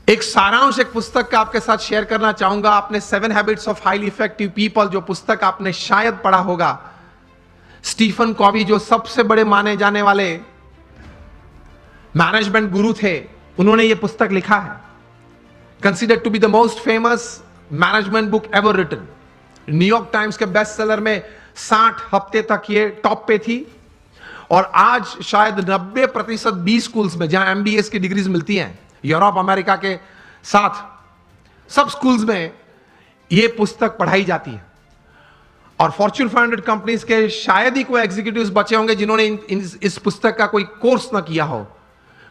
एक सारांश एक पुस्तक का आपके साथ शेयर करना चाहूंगा। आपने 7 habits of highly effective people जो पुस्तक आपने शायद पढ़ा होगा, स्टीफन कॉवी जो सबसे बड़े माने जाने वाले मैनेजमेंट गुरु थे, उन्होंने यह पुस्तक लिखा है। Considered to be the most famous management book ever written. New York Times के बेस्ट सेलर में 60 हफ्ते तक ये टॉप पे थी और आज शायद 90% बी स्कूल्स में जहां MBA की डिग्रीज मिलती हैं यूरोप अमेरिका के साथ सब स्कूल्स में यह पुस्तक पढ़ाई जाती है। और फॉर्च्यून 500 कंपनीज के शायद ही कोई एग्जीक्यूटिव्स बचे होंगे जिन्होंने इस पुस्तक का कोई कोर्स ना किया हो,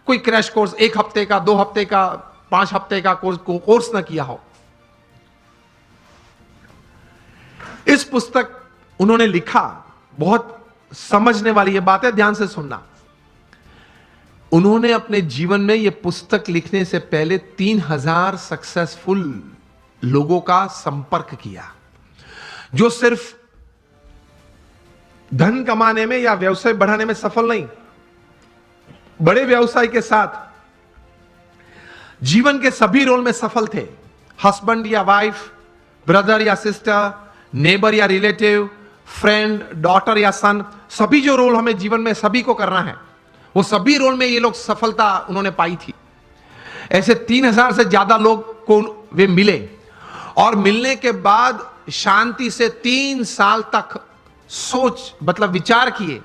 कोई क्रैश कोर्स 1 हफ्ते का, 2 हफ्ते का, 5 हफ्ते का कोर्स ना किया हो। इस पुस्तक उन्होंने लिखा, बहुत समझने वाली यह बात है, ध्यान से सुनना। उन्होंने अपने जीवन में यह पुस्तक लिखने से पहले 3000 सक्सेसफुल लोगों का संपर्क किया, जो सिर्फ धन कमाने में या व्यवसाय बढ़ाने में सफल नहीं, बड़े व्यवसाय के साथ जीवन के सभी रोल में सफल थे। हस्बैंड या वाइफ, ब्रदर या सिस्टर, नेबर या रिलेटिव, फ्रेंड, डॉटर या सन, सभी जो रोल हमें जीवन में सभी को करना है, वो सभी रोल में ये लोग सफलता उन्होंने पाई थी। ऐसे 3000 से ज्यादा लोग को वे मिले और मिलने के बाद शांति से 3 साल तक विचार किए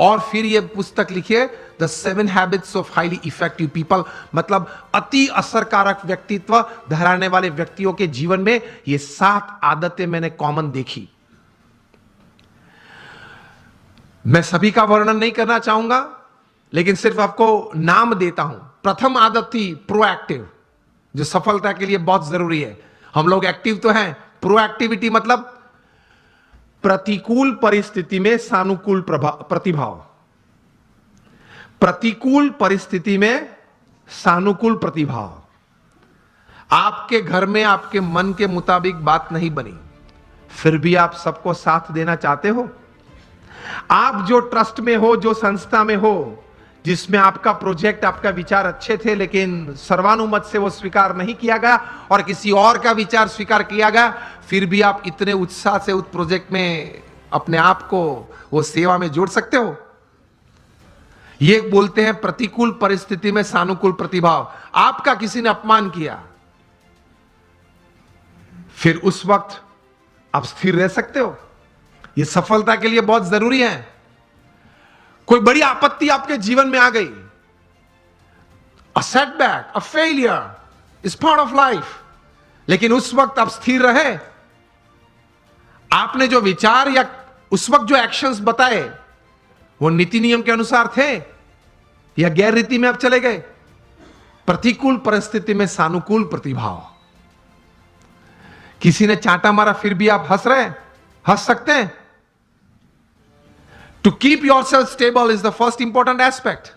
और फिर ये पुस्तक लिखिए, the 7 habits of highly effective people. मतलब अति असरकारक व्यक्तित्व धराने वाले व्यक्तियों के जीवन में ये 7 आदतें मैंने कॉमन देखी। मैं सभी का वर्णन नहीं करना चाहूंगा, लेकिन सिर्फ आपको नाम देता हूं। प्रथम आदत थी प्रोएक्टिव, जो सफलता के लिए बहुत जरूरी है। हम लोग एक्टिव तो हैं, प्रोएक्टिविटी मतलब प्रतिकूल परिस्थिति में सानुकूल प्रतिभाव। प्रतिकूल परिस्थिति में सानुकूल प्रतिभाव। आपके घर में आपके मन के मुताबिक बात नहीं बनी, फिर भी आप सबको साथ देना चाहते हो। आप जो ट्रस्ट में हो, जो संस्था में हो, जिसमें आपका प्रोजेक्ट, आपका विचार अच्छे थे, लेकिन सर्वानुमत से वो स्वीकार नहीं किया गया और किसी और का विचार स्वीकार किया गया, फिर भी आप इतने उत्साह से उस प्रोजेक्ट में अपने आप को वो सेवा में जोड़ सकते हो। ये बोलते हैं प्रतिकूल परिस्थिति में सानुकूल प्रतिभाव। आपका किसी ने अपमान किया, फिर उस वक्त आप स्थिर रह सकते हो। ये सफलता के लिए बहुत जरूरी है। कोई बड़ी आपत्ति आपके जीवन में आ गई, a setback, a failure is part of life, लेकिन उस वक्त आप स्थिर रहे। आपने जो विचार या उस वक्त जो एक्शंस बताए वो नीति नियम के अनुसार थे या गैर रीति में आप चले गए। प्रतिकूल परिस्थिति में सानुकूल प्रतिभाव। किसी ने चांटा मारा, फिर भी आप हंस सकते हैं। To keep yourself stable is the first important aspect.